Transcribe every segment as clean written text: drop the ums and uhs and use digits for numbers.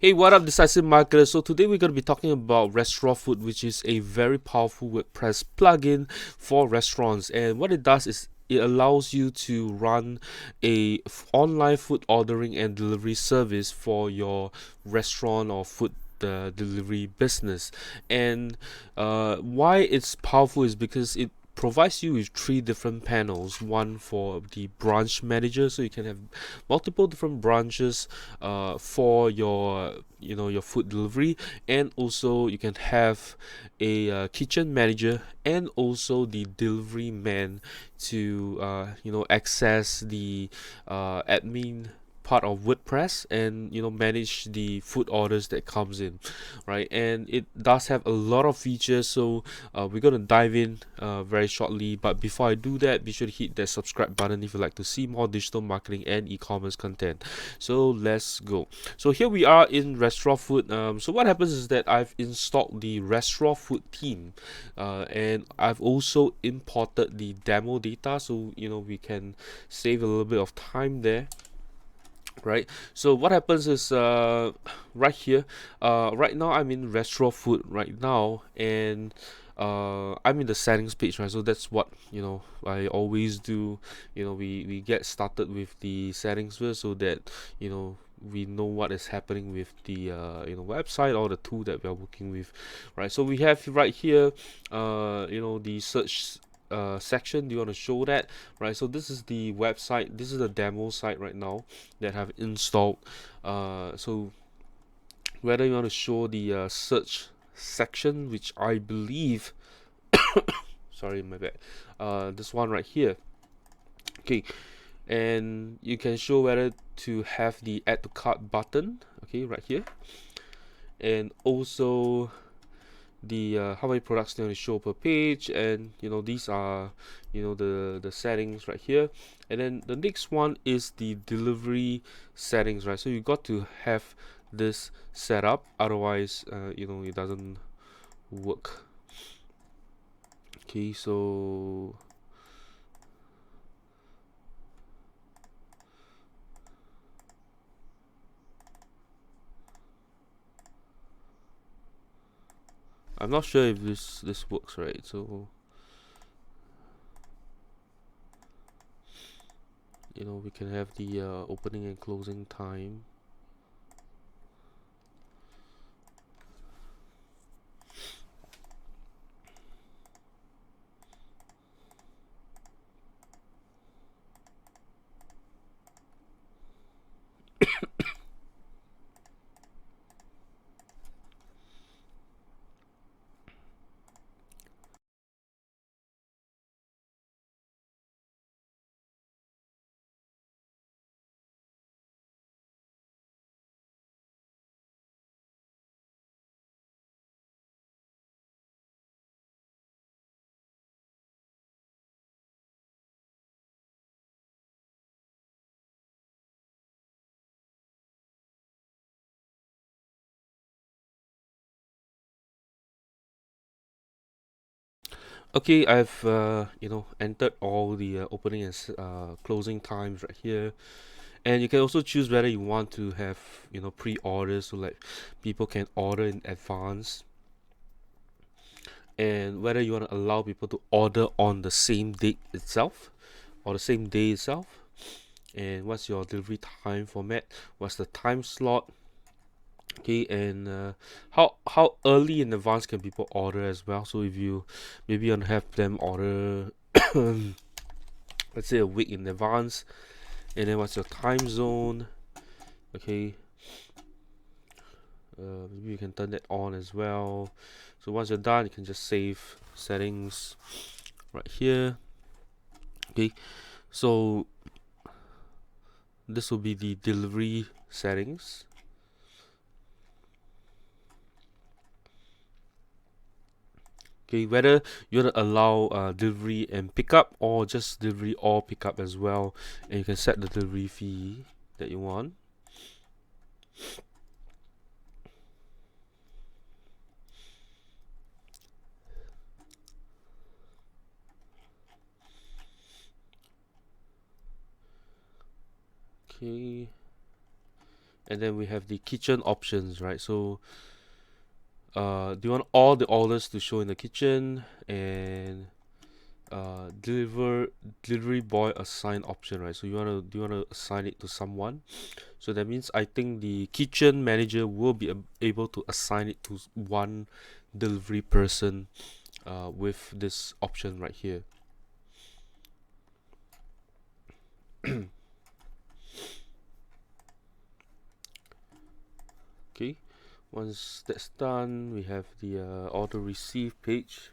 Hey, what up, decisive marketers? So today we're going to be talking about Restrofood, which is a very powerful WordPress plugin for restaurants. And what it does is it allows you to run a online food ordering and delivery service for your restaurant or food delivery business. And why it's powerful is because it provides you with three different panels. One for the branch manager, so you can have multiple different branches for your your food delivery, and also you can have a kitchen manager and also the delivery man to access the admin part of WordPress and manage the food orders that comes in, right? And it does have a lot of features, so we're gonna dive in very shortly. But before I do that, be sure to hit that subscribe button if you'd like to see more digital marketing and e-commerce content. So let's go. So here we are in Restrofood. So what happens is that I've installed the Restrofood theme, and I've also imported the demo data, so we can save a little bit of time there. Right, so what happens is right here, right now I'm in Restrofood right now, and I'm in the settings page, right? So that's what I always do. We get started with the settings first, so that we know what is happening with the website or the tool that we are working with, right? So we have right here the search section. Do you want to show that? Right, so this is the website, this is the demo site right now that I've installed. So whether you want to show the search section, which I believe sorry, my bad, this one right here. Okay, and you can show whether to have the add to cart button, okay, right here, and also the how many products they want to show per page, and these are the settings right here. And then the next one is the delivery settings, right? So you got to have this set up, otherwise it doesn't work. Okay, so I'm not sure if this works, right? So we can have the opening and closing time. Okay, I've entered all the opening and closing times right here, and you can also choose whether you want to have pre-orders, so like people can order in advance, and whether you want to allow people to order on the same date itself or the same day itself, and what's your delivery time format, what's the time slot. Okay, and how early in advance can people order as well. So if you maybe want to have them order let's say a week in advance, and then what's your time zone. Okay, maybe you can turn that on as well. So once you're done, you can just save settings right here. Okay, so this will be the delivery settings. Okay, whether you want to allow delivery and pickup, or just delivery or pickup as well, and you can set the delivery fee that you want. Okay, And then we have the kitchen options, right? So do you want all the orders to show in the kitchen, and delivery boy assign option, right? So do you want to assign it to someone? So that means I think the kitchen manager will be able to assign it to one delivery person with this option right here. Okay, once that's done, we have the order receive page.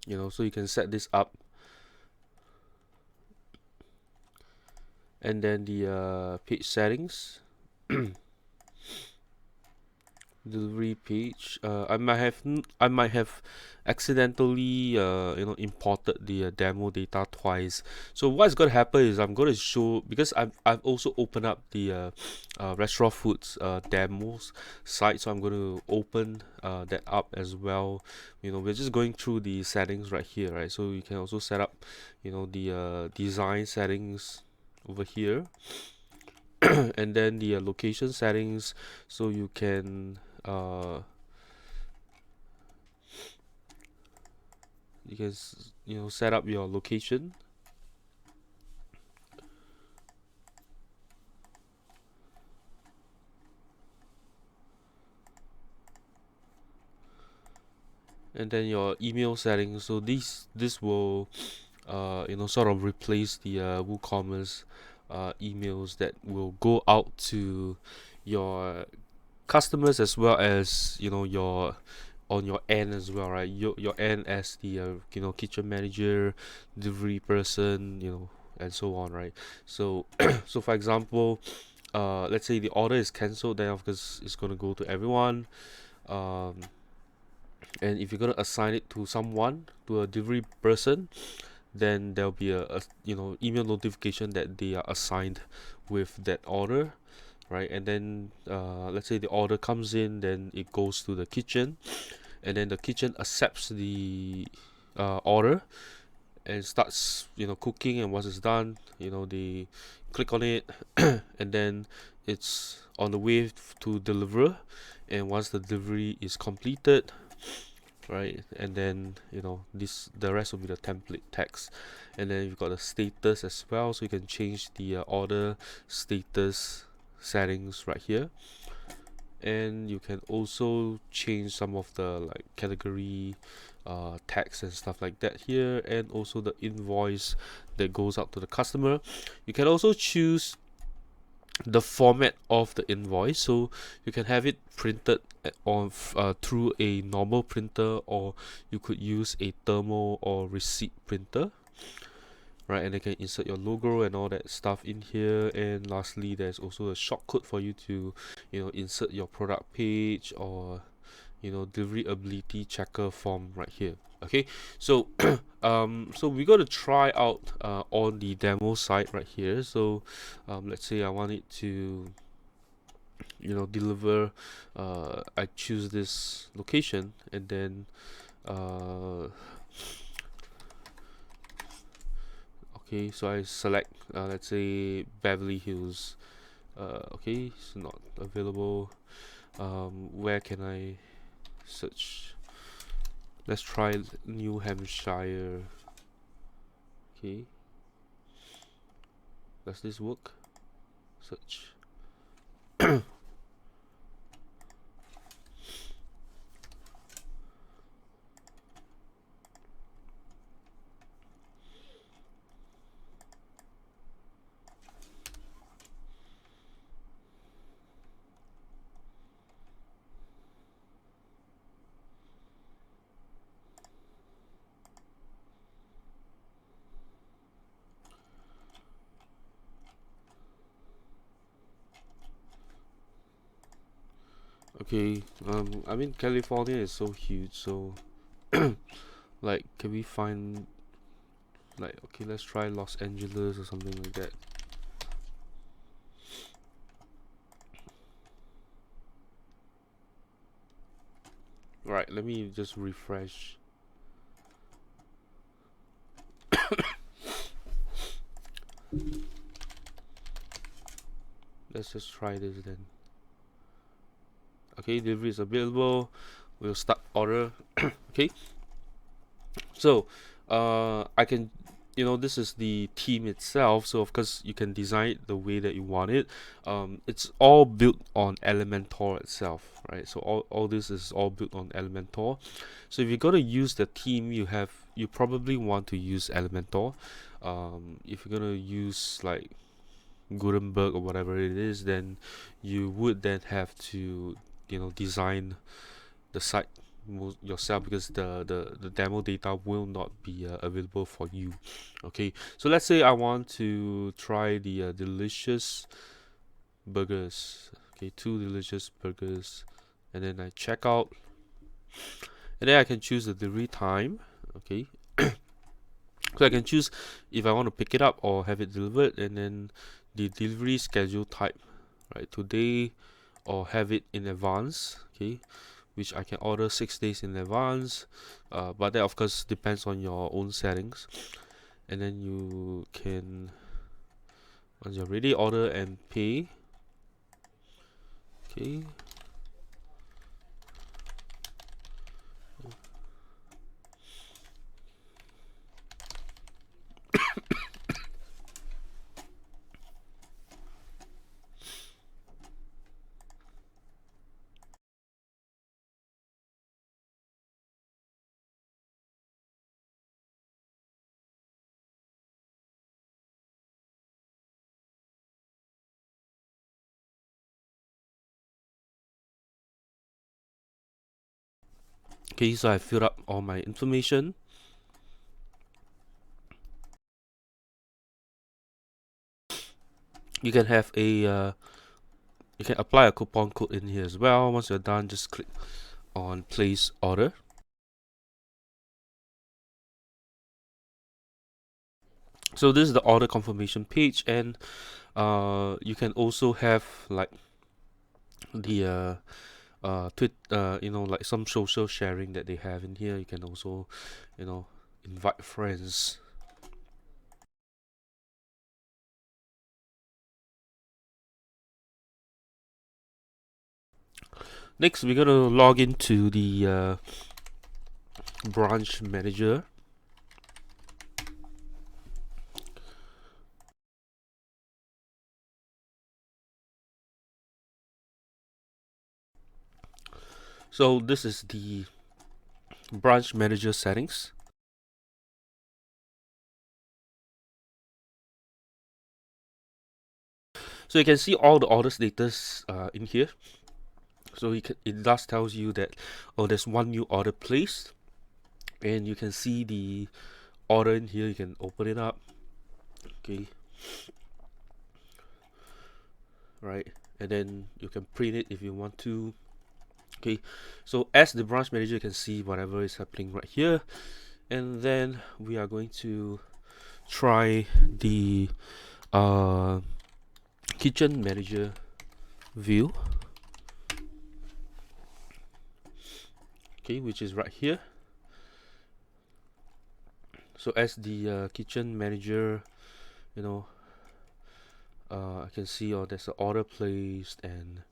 So you can set this up, and then the page settings. Delivery page. I might have accidentally imported the demo data twice. So what's going to happen is I'm going to show, because I've also opened up the Restrofood's demos site, so I'm going to open that up as well. We're just going through the settings right here, right? So you can also set up the design settings over here. And then the location settings, so you can set up your location. And then your email settings, so this will sort of replace the WooCommerce emails that will go out to your customers, as well as your on your end as well, right? Your end as the kitchen manager, delivery person, and so on, right? So so for example, let's say the order is cancelled, then of course it's going to go to everyone. um, and if you're going to assign it to someone, to a delivery person, then there'll be a email notification that they are assigned with that order, right? And then let's say the order comes in, then it goes to the kitchen, and then the kitchen accepts the order and starts cooking. And once it's done, they click on it, and then it's on the way to deliver. And once the delivery is completed, right, and then the rest will be the template text. And then you've got the status as well, so you can change the order status settings right here. And you can also change some of the like category tags and stuff like that here, and also the invoice that goes out to the customer. You can also choose the format of the invoice, so you can have it printed through a normal printer, or you could use a thermal or receipt printer, right? And they can insert your logo and all that stuff in here. And lastly, there's also a shortcut for you to insert your product page, or delivery ability checker form right here. Okay, so so we're going to try out on the demo site right here. So let's say I want it to deliver. I choose this location, and then okay, so I select let's say Beverly Hills. Okay, it's not available. Where can I search? Let's try New Hampshire. Okay, does this work? Search. Okay, I mean California is so huge, so like, can we find, like, okay, let's try Los Angeles or something like that. Right, let me just refresh. let's just try this then. Okay, delivery is available. We'll start order. Okay, so I can, this is the theme itself, so of course you can design it the way that you want it. It's all built on Elementor itself, right? So all this is all built on Elementor. So if you're going to use the theme, you probably want to use Elementor. If you're going to use like Gutenberg or whatever it is, then you would then have to design the site yourself, because the demo data will not be available for you. Okay, so let's say I want to try the delicious burgers. Okay, 2 delicious burgers, and then I check out, and then I can choose the delivery time. Okay, so I can choose if I want to pick it up or have it delivered, and then the delivery schedule type, right, today or have it in advance. Okay, which I can order 6 days in advance, but that of course depends on your own settings. And then you can, once you're ready, order and pay. Okay, okay, so I filled up all my information. You can have a you can apply a coupon code in here as well. Once you're done, just click on place order. So this is the order confirmation page, and you can also have like the like some social sharing that they have in here. You can also invite friends. Next, we're gonna log into the branch manager. So this is the branch manager settings. So you can see all the order status in here. So it does tells you that, oh, there's one new order placed, and you can see the order in here. You can open it up. Okay, right, and then you can print it if you want to. Okay, so as the branch manager, you can see whatever is happening right here, and then we are going to try the kitchen manager view. Okay, which is right here. So as the kitchen manager, I can see, oh, there's an order placed, and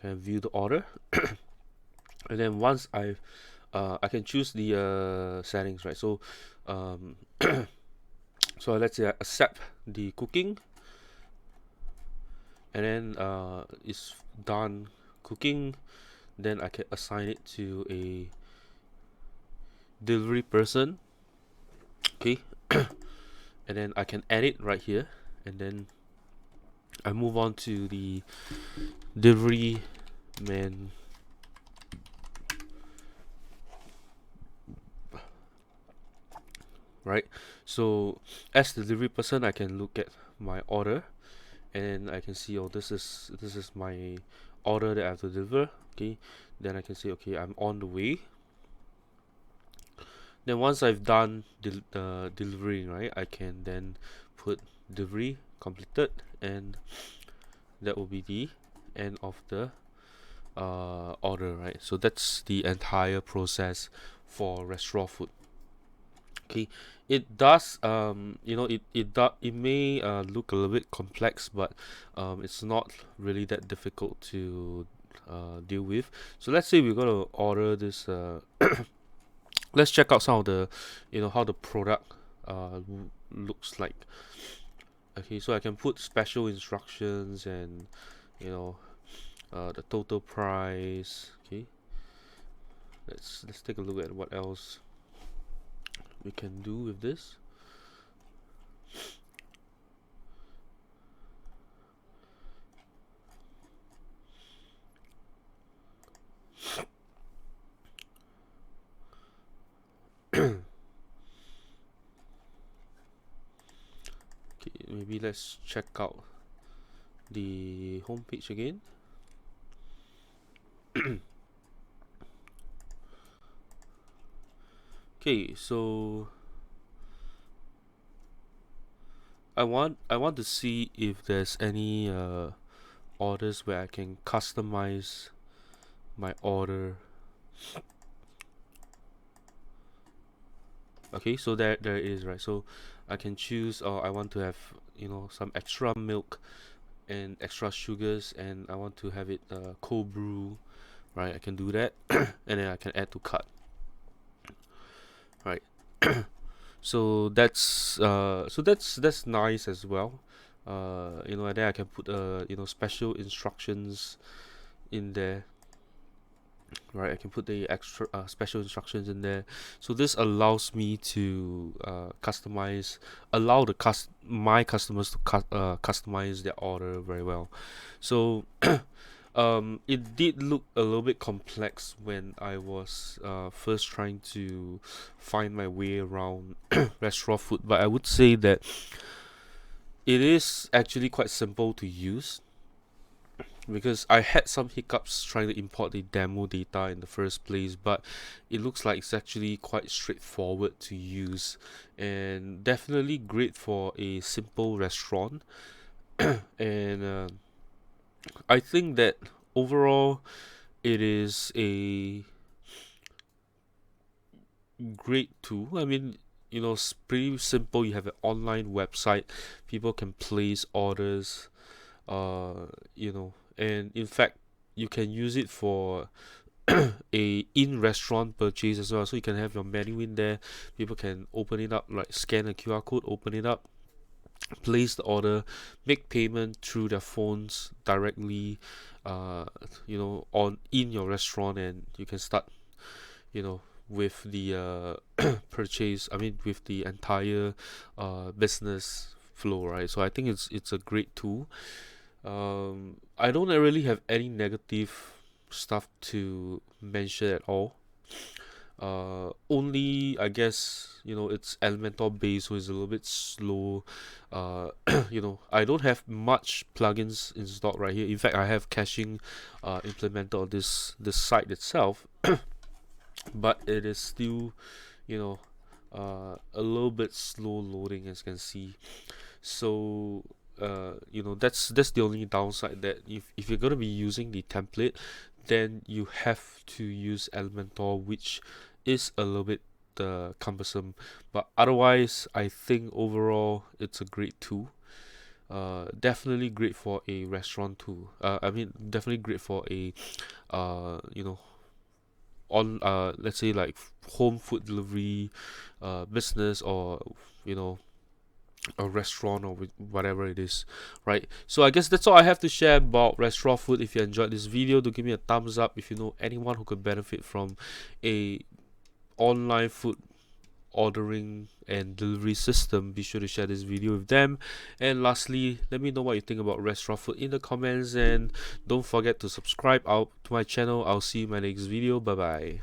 can view the order. And then once I can choose the settings, right? So so let's say I accept the cooking, and then it's done cooking. Then I can assign it to a delivery person. Okay, and then I can add it right here, and then I move on to the delivery man. Right, so as the delivery person, I can look at my order, and I can see, oh, this is my order that I have to deliver. Okay, then I can say, okay, I'm on the way. Then once I've done the delivery, right, I can then put delivery completed, and that will be the end of the order, right? So that's the entire process for Restrofood. Okay, it does it may look a little bit complex, but it's not really that difficult to deal with. So let's say we're gonna order this. Let's check out some of the, how the product looks like. Okay, so I can put special instructions and, you know the total price. Okay, let's take a look at what else we can do with this. Okay, maybe let's check out the homepage again. Okay, so I want to see if there's any orders where I can customize my order. Okay, so there it is, right? So I can choose, I want to have, some extra milk and extra sugars, and I want to have it cold brew, right? I can do that, and then I can add to cart, right? So that's nice as well. And then I can put special instructions in there, right? I can put the extra special instructions in there. So this allows me to allow my customers to customize their order very well. So it did look a little bit complex when I was first trying to find my way around Restrofood, but I would say that it is actually quite simple to use, because I had some hiccups trying to import the demo data in the first place, but it looks like it's actually quite straightforward to use, and definitely great for a simple restaurant. And I think that overall it is a great tool. I mean, it's pretty simple. You have an online website, people can place orders, and in fact you can use it for a in-restaurant purchase as well. So you can have your menu in there, people can open it up, like scan a QR code, open it up, place the order, make payment through their phones directly, on in your restaurant, and you can start, with the purchase, I mean with the entire business flow, right? So I think it's a great tool. I don't really have any negative stuff to mention at all. Only, I guess, it's Elementor based, so it's a little bit slow. I don't have much plugins installed right here. In fact, I have caching implemented on this site itself, but it is still, a little bit slow loading, as you can see. So that's the only downside, that if you're going to be using the template, then you have to use Elementor, which is a little bit cumbersome. But otherwise, I think overall it's a great tool. Definitely great for a restaurant tool. I mean, definitely great for a on let's say like home food delivery business, or you know a restaurant, or whatever it is, right? So I guess that's all I have to share about Restrofood. If you enjoyed this video, do give me a thumbs up. If you know anyone who could benefit from a online food ordering and delivery system, be sure to share this video with them. And lastly, let me know what you think about Restrofood in the comments, and don't forget to subscribe out to my channel. I'll see you in my next video. Bye bye.